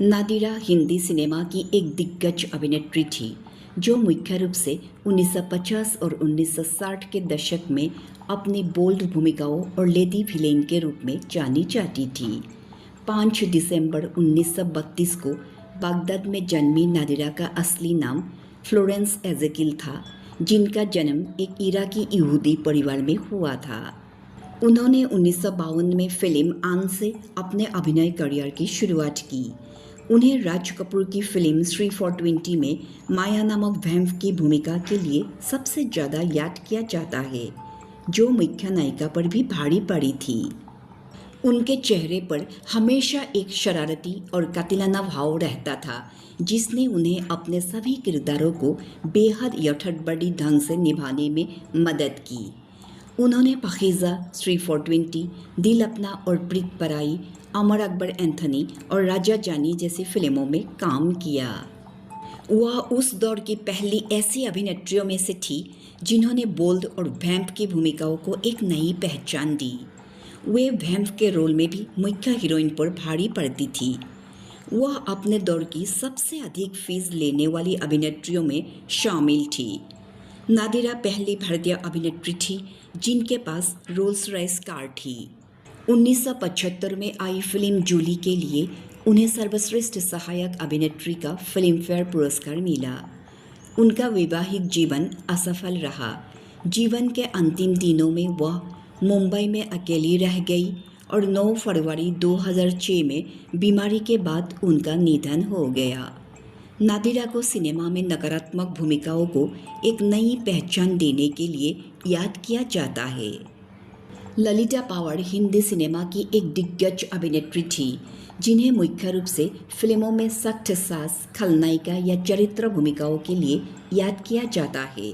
Nadira Hindi cinema की एक दिग्गज अभिनेत्री थी जो मुख्य रूप से 1950 और 1960 के दशक में अपनी बोल्ड भूमिकाओं और लेडी विलेन के रूप में जानी जाती थी। 5 दिसंबर 1932 को बागदाद में जन्मी नादिरा का असली नाम फ्लोरेंस एजेकिल था, जिनका जन्म एक इराकी यहूदी परिवार में हुआ था। उन्होंने 1952 में फिल्म आन से अपने अभिनय करियर की शुरुआत की। उन्हें राज कपूर की फिल्म 3 for 20 में माया नामक वैम्प की भूमिका के लिए सबसे ज़्यादा याद किया जाता है, जो मुख्य नायिका पर भी भारी पड़ी थी। उनके चेहरे पर हमेशा एक शरारती और कातिलाना भाव रहता था, जिसने उन्हें अपने सभी किरदारों को बेहद यथार्थवादी ढंग से निभाने में मदद की। उन्होंने पाकीज़ा, 3 for 20, दिल अपना और प्रीत पराई, अमर अकबर एंथनी और राजा जानी जैसी फिल्मों में काम किया। वह उस दौर की पहली ऐसी अभिनेत्रियों में से थी जिन्होंने बोल्ड और वैम्प की भूमिकाओं को एक नई पहचान दी। वे वैम्प के रोल में भी मुख्य हीरोइन पर भारी पड़ती थी। वह अपने दौर की सबसे अधिक फीस लेने वाली अभिनेत्रियों में शामिल थी। नादिरा पहली भारतीय अभिनेत्री थी जिनके पास रोल्स रॉयस कार थी। 1975 में आई फिल्म जूली के लिए उन्हें सर्वश्रेष्ठ सहायक अभिनेत्री का फिल्मफेयर पुरस्कार मिला। उनका वैवाहिक जीवन असफल रहा। जीवन के अंतिम दिनों में वह मुंबई में अकेली रह गई और 9 फरवरी 2006 में बीमारी के बाद उनका निधन हो गया। नादिरा को सिनेमा में नकारात्मक भूमिकाओं को एक नई पहचान देने के लिए याद किया जाता है। ललिता पावर हिंदी सिनेमा की एक दिग्गज अभिनेत्री थी जिन्हें मुख्य रूप से फिल्मों में सख्त सास, खलनायिका या चरित्र भूमिकाओं के लिए याद किया जाता है।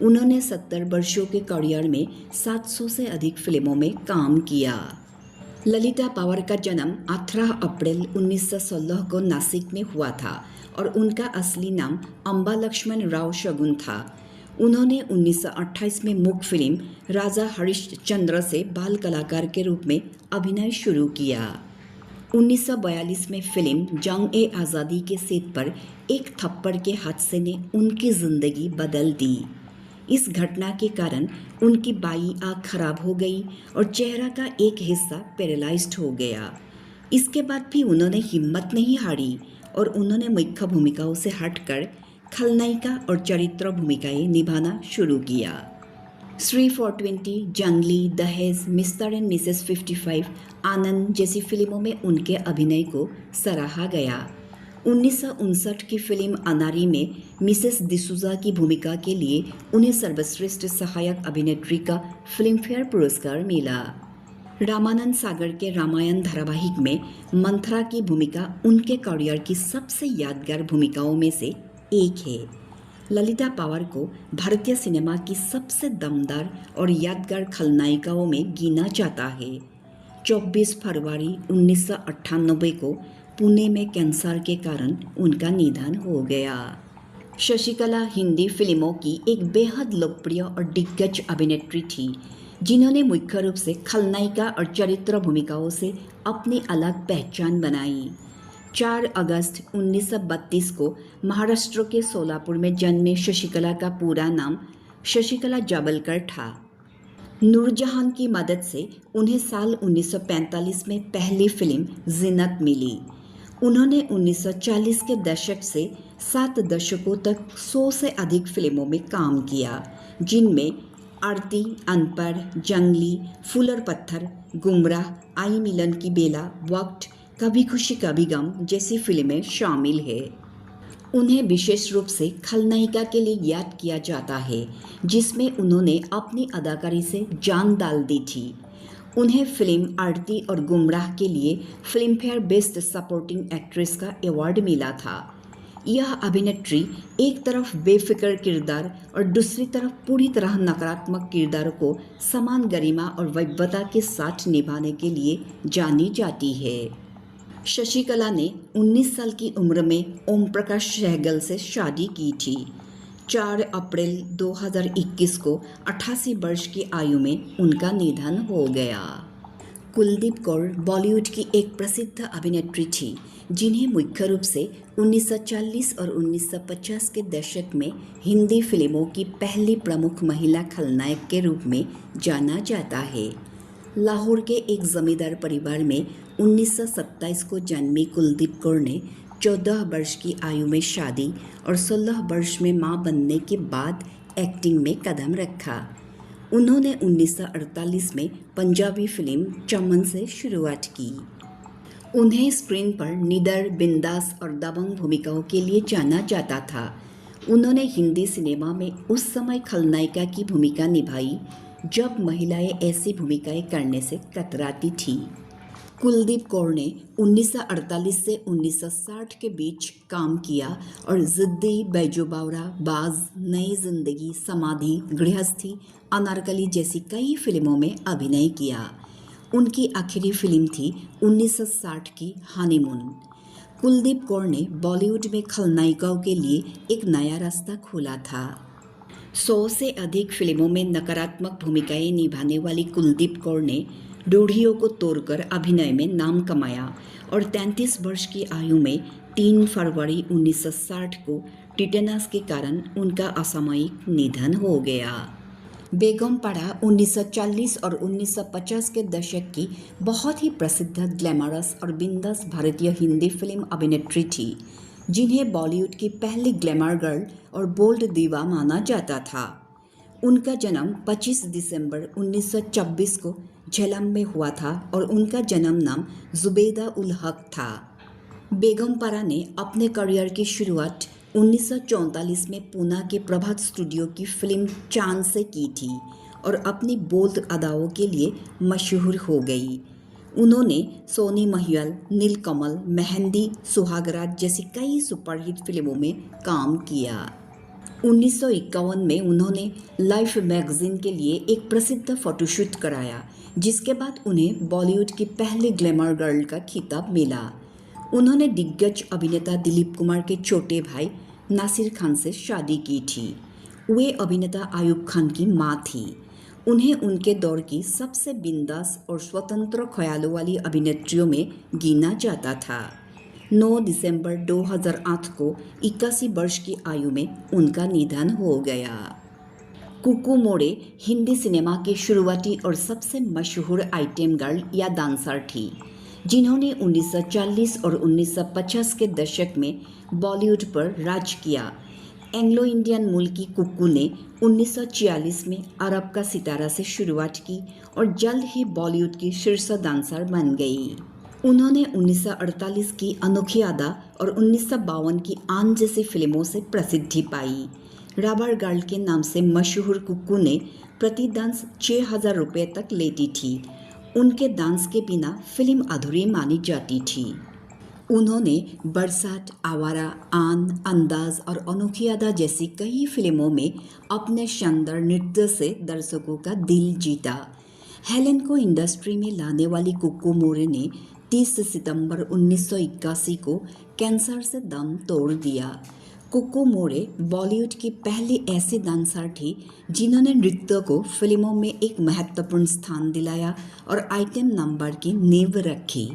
उन्होंने 70 वर्षों के करियर में 700 से अधिक फिल्मों में काम किया। ललिता पावर का जन्म 18 अप्रैल 1916 को नासिक में हुआ था और उनका असली नाम अंबा लक्ष्मण राव शगुन था। उन्होंने 1928 में मुख्य फिल्म राजा हरिश्चंद्र से बाल कलाकार के रूप में अभिनय शुरू किया। 1942 में फिल्म जंग-ए-आज़ादी के सेट पर एक थप्पड़ के हादसे ने उनकी जिंदगी बदल दी। इस घटना के कारण उनकी बाईं आँख खराब हो गई और चेहरा का एक हिस्सा पैरालाइज्ड हो गया। इसके बाद भी उन्होंने हिम्मत नहीं हारी और उन्होंने मुख्य भूमिकाओं से हटकर खलनायिका और चरित्र भूमिकाएं निभाना शुरू किया। 3 for 20, जंगली, दहेज, मिस्टर एंड मिसेस 55, आनंद जैसी फिल्मों में उनके अभिनय को सराहा गया। 1959 की फिल्म अनारी में मिसेस डिसूजा की भूमिका के लिए उन्हें सर्वश्रेष्ठ सहायक अभिनेत्री का फिल्मफेयर पुरस्कार मिला। रामानंद सागर के रामायण धारावाहिक में मंथरा की भूमिका उनके करियर की सबसे यादगार भूमिकाओं में से एक है। ललिता पावर को भारतीय सिनेमा की सबसे दमदार और यादगार खलनायिकाओं में गिना जाता है। 24 फरवरी 1998 को पुणे में कैंसर के कारण उनका निधन हो गया। शशिकला हिंदी फिल्मों की एक बेहद लोकप्रिय और दिग्गज अभिनेत्री थी जिन्होंने मुख्य रूप से खलनायिका और चरित्र भूमिकाओं से अपनी अलग पहचान बनाई। 4 अगस्त 1932 को महाराष्ट्र के सोलापुर में जन्मे शशिकला का पूरा नाम शशिकला जावलकर था। नूरजहां की मदद से उन्हें साल 1945 में पहली फिल्म जीनत मिली। उन्होंने 1940 के दशक से 7 दशकों तक 100 से अधिक फिल्मों में काम किया, जिनमें आरती, अनपढ़, जंगली, फूल और पत्थर, गुमराह, आई मिलन की बेला, वक्त, कभी खुशी कभी गम जैसी फिल्में शामिल है। उन्हें विशेष रूप से खलनायिका के लिए याद किया जाता है, जिसमें उन्होंने अपनी अदाकारी से जान डाल दी थी। उन्हें फिल्म आरती और गुमराह के लिए फिल्मफेयर बेस्ट सपोर्टिंग एक्ट्रेस का अवार्ड मिला था। यह अभिनेत्री एक तरफ बेफिक्र किरदार और दूसरी तरफ पूरी तरह नकारात्मक किरदार को समान गरिमा और वैभवता के साथ निभाने के लिए जानी जाती है। शशिकला ने 19 साल की उम्र में ओम प्रकाश सहगल से शादी की थी। 4 अप्रैल 2021 को 88 वर्ष की आयु में उनका निधन हो गया। कुलदीप कौर बॉलीवुड की एक प्रसिद्ध अभिनेत्री थी जिन्हें मुख्य रूप से 1940 और 1950 के दशक में हिंदी फिल्मों की पहली प्रमुख महिला खलनायक के रूप में जाना जाता है। लाहौर के एक जमींदार परिवार में 1927 को जन्मी कुलदीप कौर ने 14 वर्ष की आयु में शादी और 16 वर्ष में मां बनने के बाद एक्टिंग में कदम रखा। उन्होंने 1948 में पंजाबी फिल्म चमन से शुरुआत की। उन्हें स्क्रीन पर निडर, बिंदास और दबंग भूमिकाओं के लिए जाना जाता था। उन्होंने हिंदी सिनेमा में उस समय खलनायिका की भूमिका निभाई जब महिलाएं ऐसी भूमिकाएं करने से कतराती थीं। कुलदीप कौर ने 1948 से 1960 के बीच काम किया और जिद्दी, बैजू बावरा, बाज, नई जिंदगी, समाधि, गृहस्थी, अनारकली जैसी कई फिल्मों में अभिनय किया। उनकी आखिरी फिल्म थी 1960 की हनीमून। कुलदीप कौर ने बॉलीवुड में खलनायिकाओं के लिए एक नया रास्ता खोला था। 100 से अधिक फिल्मों में नकारात्मक भूमिकाएं निभाने वाली कुलदीप कौर ने रूढ़ियों को तोड़कर अभिनय में नाम कमाया और 33 वर्ष की आयु में 3 फरवरी 1960 को टिटेनस के कारण उनका असामयिक निधन हो गया। बेगमपाड़ा 1940 और 1950 के दशक की बहुत ही प्रसिद्ध, ग्लैमरस और बिंदास भारतीय हिंदी फिल्म अभिनेत्री थी, जिन्हें बॉलीवुड की पहली ग्लैमर गर्ल और बोल्ड दीवा माना जाता था। उनका जन्म 25 दिसंबर 1926 को झेलम में हुआ था और उनका जन्म नाम जुबैदा उल हक था। बेगमपाड़ा ने अपने करियर की शुरुआत 1944 में पूना के प्रभात स्टूडियो की फिल्म चांद से की थी और अपनी बोल्ड अदाओं के लिए मशहूर हो गई। उन्होंने सोनी महियल, नीलकमल, मेहंदी, सुहागरात जैसी कई सुपरहिट फिल्मों में काम किया। 1951 में उन्होंने लाइफ मैगजीन के लिए एक प्रसिद्ध फोटोशूट कराया, जिसके बाद उन्हें बॉलीवुड की पहली ग्लैमर गर्ल का खिताब मिला। उन्होंने दिग्गज अभिनेता दिलीप कुमार के छोटे भाई नासिर खान से शादी की थी। वे अभिनेता आयुब खान की मां थी। उन्हें उनके दौर की सबसे बिंदास और स्वतंत्र ख्यालों वाली अभिनेत्रियों में गिना जाता था। 9 दिसंबर 2008 को 81 वर्ष की आयु में उनका निधन हो गया। कुकू मोरे हिंदी सिनेमा की शुरुआती और सबसे मशहूर आइटम गर्ल या डांसर थी, जिन्होंने 1940 और 1950 के दशक में बॉलीवुड पर राज किया। एंग्लो इंडियन मूल की कुक्कू ने 1946 में अरब का सितारा से शुरुआत की और जल्द ही बॉलीवुड की शीर्ष डांसर बन गई। उन्होंने 1948 की अनोखी अदा और 1952 की आन जैसी फिल्मों से प्रसिद्धि पाई। रबर गर्ल के नाम से मशहूर कुक्कू ने प्रति डांस 6,000 रुपये तक लेती थी। उनके डांस के बिना फिल्म अधूरी मानी जाती थी। उन्होंने बरसात, आवारा, आन, अंदाज और अनोखी अदा जैसी कई फिल्मों में अपने शानदार नृत्य से दर्शकों का दिल जीता। हेलेन को इंडस्ट्री में लाने वाली कुक्कू मोरे ने 30 सितंबर 1981 को कैंसर से दम तोड़ दिया। कुक्कू मोरे बॉलीवुड की पहली ऐसी डांसर थी जिन्होंने नृत्य को फिल्मों में एक महत्वपूर्ण स्थान दिलाया और आइटम नंबर की नींव रखी।